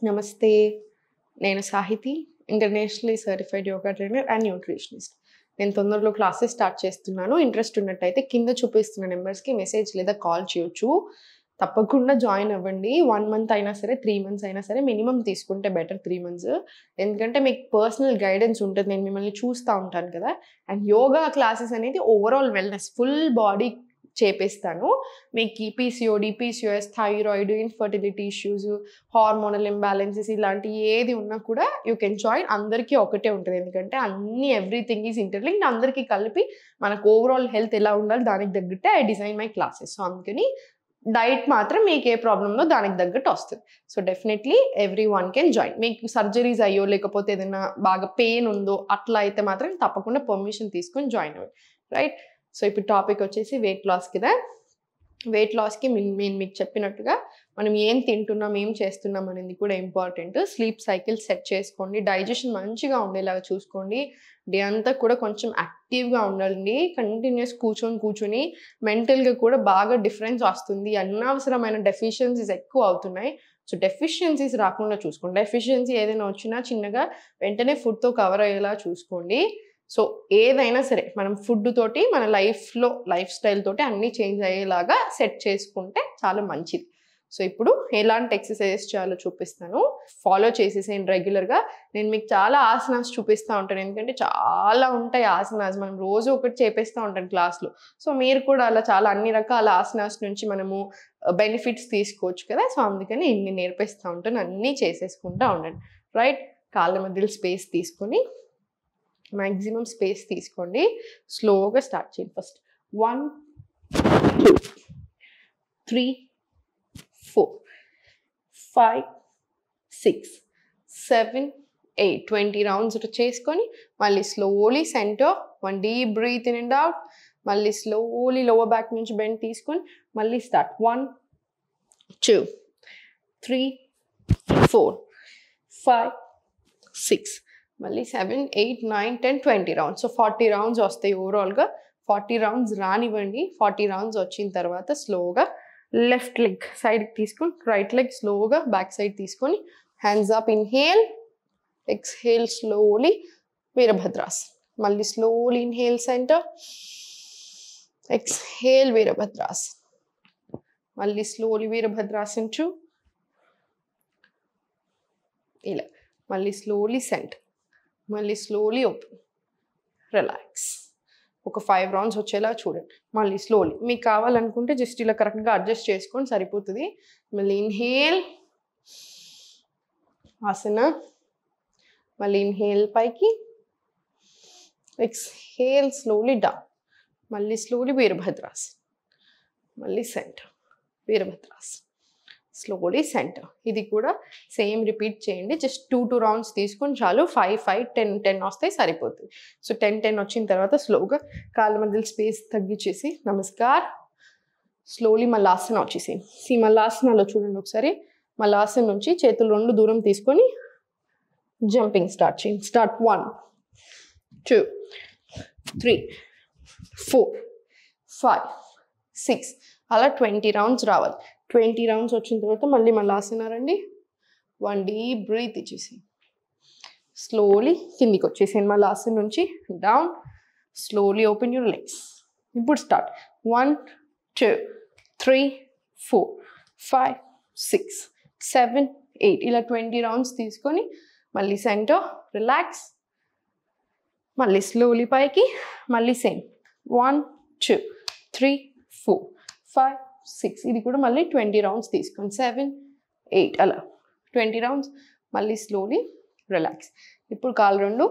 నమస్తే. నేను Sahiti, internationally certified yoga trainer and nutritionist. నేను తొందరలో క్లాసెస్ స్టార్ట్ చేస్తున్నాను. ఇంట్రెస్ట్ ఉన్నట్టయితే కింద చూపిస్తున్న నెంబర్స్‌కి మెసేజ్ లేదా కాల్ చేయొచ్చు. తప్పకుండా జాయిన్ అవ్వండి. 1 మంత్ అయినా సరే, 3 మంత్స్ అయినా సరే మినిమమ్ తీసుకుంటే బెటర్ 3 మంత్స్. ఎందుకంటే మీకు పర్సనల్ గైడెన్స్ ఉంటది. నేను మిమ్మల్ని చూస్తా ఉంటాను కదా! అండ్ యోగా క్లాసెస్ అనేది ఓవరాల్ వెల్‌నెస్ ఫుల్ బాడీ చేపిస్తాను. మీకు PCOD, PCOS, thyroid, infertility issues, hormonal imbalances ఇలాంటివి ఏది ఉన్నా కూడా యూ కెన్ జాయిన్. అందరికీ ఒకటే ఉంటది. ఎందుకంటే ఎవ్రీథింగ్ ఈజ్ ఇంటర్‌లింక్డ్. అందరికీ కలిపి మనకు ఓవరాల్ హెల్త్ ఎలా ఉండాలి దానికి తగ్గట్టే I design my classes. So, అందుకని డైట్ మాత్రం మీకు ఏ ప్రాబ్లమ్ ఉందో దానికి తగ్గట్టు వస్తది. So, definitely everyone can join. మీకు సర్జరీస్ అయ్యో లేకపోతే ఏదైనా బాగా పెయిన్ ఉందో అట్లా అయితే మాత్రం తప్పకుండా పర్మిషన్ తీసుకొని జాయిన్ అవ్వండి. రైట్? సో, ఇప్పుడు టాపిక్ వచ్చేసి వెయిట్ లాస్ కదా! వెయిట్ లాస్‌కి నేను మీకు చెప్పినట్టుగా మనం ఏం తింటున్నాం, ఏం చేస్తున్నాం అనేది కూడా ఇంపార్టెంట్. స్లీప్ సైకిల్ సెట్ చేసుకోండి. డైజెషన్ మంచిగా ఉండేలాగా చూసుకోండి. డే అంతా కూడా కొంచెం యాక్టివ్‌గా ఉండండి. కంటిన్యూయస్ కూర్చొని మెంటల్‌గా కూడా బాగా డిఫరెన్స్ వస్తుంది. అనవసరమైన డెఫిషియన్సీస్ ఎక్కువ అవుతున్నాయి. సో, డెఫిషియన్సీస్ రాకుండా చూసుకోండి. డెఫిషియన్సీ ఏదైనా వచ్చినా చిన్నగా వెంటనే ఫుడ్‌తో కవర్ అయ్యేలా చూసుకోండి. సో, ఏదైనా సరే మనం ఫుడ్ తోటి మన లైఫ్ స్టైల్ తోటి అన్నీ చేంజ్ అయ్యేలాగా సెట్ చేసుకుంటే చాలా మంచిది. సో, ఇప్పుడు ఎలాంటి ఎక్సర్‌సైజెస్ చేయాలో చూపిస్తాను. ఫాలో చేసేసేయండి రెగ్యులర్‌గా. నేను మీకు చాలా ఆసనాస్ చూపిస్తా ఉంటాను. ఎందుకంటే చాలా ఉంటాయి ఆసనాస్. మనం రోజు ఒకటి చేపిస్తా ఉంటాను క్లాస్‌లో. సో, మీరు కూడా అలా చాలా అన్ని రకాల ఆసనాస్ నుంచి మనము బెనిఫిట్స్ తీసుకోవచ్చు కదా! సో, అందుకని ఇన్ని నేర్పిస్తా ఉంటాను. అన్నీ చేసేసుకుంటా ఉండండి. రైట్? కాళ్ళ మధ్యలో స్పేస్ తీసుకొని మాక్సిమం స్పేస్ తీసుకోండి. స్లోగా స్టార్ట్ చేయండి. ఫస్ట్ 1, 2, 3, 4, 5, 6, 7, 8 20 రౌండ్స్ చేసుకొని మళ్ళీ slowly centre 1 deep breath in and out. మళ్ళీ స్లోలీ లోవర్ బ్యాక్ నుంచి బెండ్ తీసుకొని మళ్ళీ స్టార్ట్ 1, 2, 3, 4, 5, 6 మళ్ళీ 7, 8, 9, 10, 20 రౌండ్స్. సో, 40 రౌండ్స్ వస్తాయి ఓవరాల్‌గా. 40 రౌండ్స్ రానివ్వండి. 40 రౌండ్స్ వచ్చిన తర్వాత స్లోగా లెఫ్ట్ లెగ్ సైడ్‌కి తీసుకొని రైట్ లెగ్ స్లోగా బ్యాక్ సైడ్ తీసుకొని hands up inhale, exhale slowly Virabhadrasan. మళ్ళీ slowly inhale centre, exhale Virabhadrasan. మళ్ళీ స్లోలీ వీరభద్రాసన్ 2 ఇలా. మళ్ళీ స్లోలీ సెంటర్, మళ్ళీ స్లోలీ ఓపెన్, రిలాక్స్. ఒక 5 రౌండ్స్ వచ్చేలా చూడండి. మళ్ళీ స్లోలీ మీకు కావాలనుకుంటే జస్ట్ ఇలా కరెక్ట్‌గా అడ్జస్ట్ చేసుకొని సరిపోతుంది. మళ్ళీ ఇన్‌హేల్ ఆసన, మళ్ళీ ఇన్‌హేల్ పైకి, ఎక్స్‌హేల్ స్లోలీ డౌన్, మళ్ళీ స్లోలీ వీరభద్రాసన్, మళ్ళీ సెంటర్ వీరభద్రాసన్, స్లోలీ సెంటర్. ఇది కూడా సేమ్ రిపీట్ చేయండి. జస్ట్ 2 రౌండ్స్ తీసుకొని చాలు. 5, 5, 10, 10 వస్తే సరిపోతుంది. సో, 10, 10 వచ్చిన తర్వాత స్లోగా కాళ్ళ మధ్యలో స్పేస్ తగ్గించేసి నమస్కార్. స్లోలీ మల్లాసన వచ్చేసేయండి. ఈ మల్లాసనలో చూడండి ఒకసారి. మల్లాసన నుంచి చేతులు 2 దూరం తీసుకొని జంపింగ్ స్టార్ట్ చేయండి. స్టార్ట్ 1, 2, 3, 4, 5, 6 అలా 20 రౌండ్స్ రావాలి. 20 రౌండ్స్ వచ్చిన తర్వాత మళ్ళీ మల్లాసన రండి. 1 డీప్ బ్రీత్ ఇచ్చేసి స్లోలీ కిందికి వచ్చేసేయండి. మల్లాసన నుంచి down. Slowly open your legs. ఇప్పుడు స్టార్ట్ 1, 2, 3, 4, 5, 6, 7, 8 ఇలా 20 రౌండ్స్ తీసుకొని మళ్ళీ సెంటర్ రిలాక్స్. మళ్ళీ స్లోలీ పైకి, మళ్ళీ సేమ్ 1, 2, 3, 4, 5, 6 ఇది కూడా మళ్ళీ 20 రౌండ్స్ తీసుకోండి. 7, 8 అలా 20 రౌండ్స్. మళ్ళీ స్లోలీ రిలాక్స్. ఇప్పుడు కాళ్ళు 2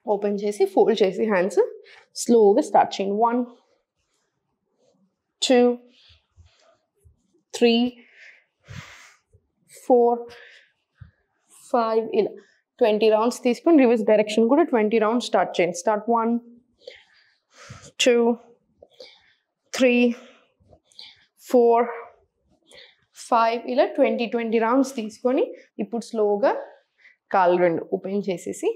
ఓపెన్ చేసి ఫోల్డ్ చేసి హ్యాండ్స్ స్లోగా స్టార్ట్ చేయండి. 1, 2, 3, 4, 5 ఇలా 20 రౌండ్స్ తీసుకొని రివర్స్ డైరెక్షన్ కూడా 20 రౌండ్స్ స్టార్ట్ చేయండి. స్టార్ట్ 1, 2, 3, 4, 5 ఇలా 20 రౌండ్స్ తీసుకొని ఇప్పుడు స్లోగా కాళ్ళు 2 ఓపెన్ చేసేసి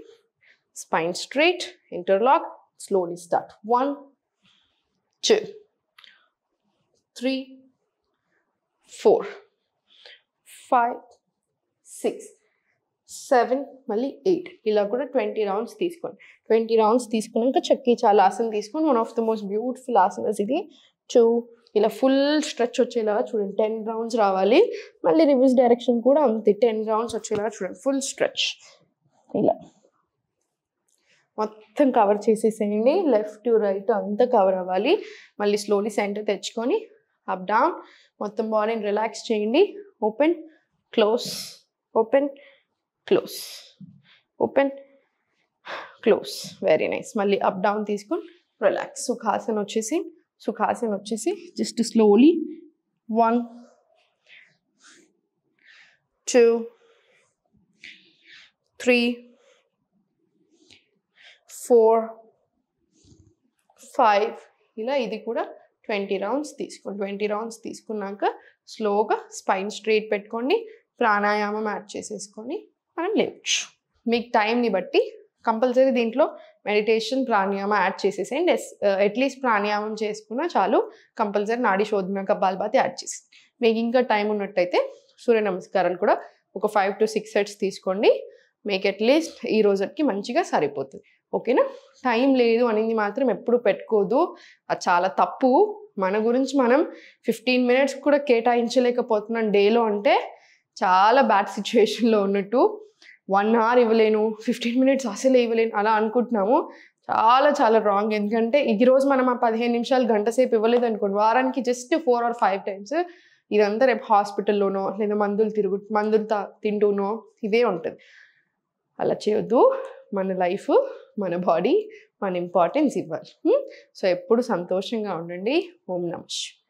spine straight interlock slowly start 1, 2, 3, 4, 5, 6 7 మళ్ళీ 8 ఇలా కూడా 20 రౌండ్స్ తీసుకోండి. 20 రౌండ్స్ తీసుకున్నాక చక్కి చాలా ఆసన్ తీసుకొని one of the most beautiful asanas ఇది. 2 ఇలా ఫుల్ స్ట్రెచ్ వచ్చేలాగా చూడండి. 10 రౌండ్స్ రావాలి. మళ్ళీ రివర్స్ డైరెక్షన్ కూడా అంతే 10 రౌండ్స్ వచ్చేలాగా చూడండి. ఫుల్ స్ట్రెచ్ ఇలా మొత్తం కవర్ చేసేసేయండి. లెఫ్ట్ టు రైట్ అంతా కవర్ అవ్వాలి. మళ్ళీ స్లోలీ సెంటర్ తెచ్చుకొని అప్ డౌన్ మొత్తం బాడీని రిలాక్స్ చేయండి. Open close open close open close. Very nice. మళ్ళీ అప్ డౌన్ తీసుకొని రిలాక్స్. సుఖాసన్ వచ్చేసి జస్ట్ స్లోలీ 1 2 3 4 5 ఇలా ఇది కూడా 20 రౌండ్స్ తీసుకోండి. 20 రౌండ్స్ తీసుకున్నాక స్లోగా స్పైన్ స్ట్రైట్ పెట్టుకోండి. ప్రాణాయామం యాడ్ చేసేసుకొని మనం లేవచ్చు. మీకు టైంని బట్టి కంపల్సరీ దీంట్లో మెడిటేషన్ ప్రాణాయామం యాడ్ చేసేసేయండి. అట్లీస్ట్ ప్రాణాయామం చేసుకున్నా చాలు. కంపల్సరీ నాడీ శోధన కపాలభాతి యాడ్ చేసి మీకు ఇంకా టైం ఉన్నట్టయితే సూర్య నమస్కారాలు కూడా ఒక 5 to 6 సెట్స్ తీసుకోండి. మీకు అట్లీస్ట్ ఈ రోజుకి మంచిగా సరిపోతుంది. ఓకేనా? టైం లేదు అనేది మాత్రం ఎప్పుడు పెట్టుకోదు. అది చాలా తప్పు. మన గురించి మనం 15 మినిట్స్ కూడా కేటాయించలేకపోతున్నాం డేలో అంటే చాలా బ్యాడ్ సిచ్యువేషన్లో ఉన్నట్టు. 1 hour ఇవ్వలేను, 15 మినిట్స్ అసలు ఇవ్వలేను అలా అనుకుంటున్నాము. చాలా చాలా రాంగ్. ఎందుకంటే ఈరోజు మనం ఆ 15 నిమిషాలు గంట సేపు ఇవ్వలేదు అనుకోండి, వారానికి జస్ట్ 4 or 5 times ఇదంతా రేపు హాస్పిటల్లోనో లేదా మందులు తింటూనో ఇదే ఉంటుంది. అలా చేయొద్దు. మన లైఫ్, మన బాడీ, మన ఇంపార్టెన్స్ ఇవ్వాలి. సో ఎప్పుడు సంతోషంగా ఉండండి. ఓం నమః శివాయ.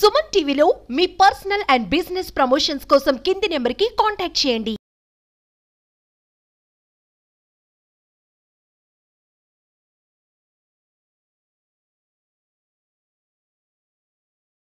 సుమన్ టీవీలో మీ పర్సనల్ అండ్ బిజినెస్ ప్రమోషన్స్ కోసం కింది నెంబర్కి కాంటాక్ట్ చేయండి.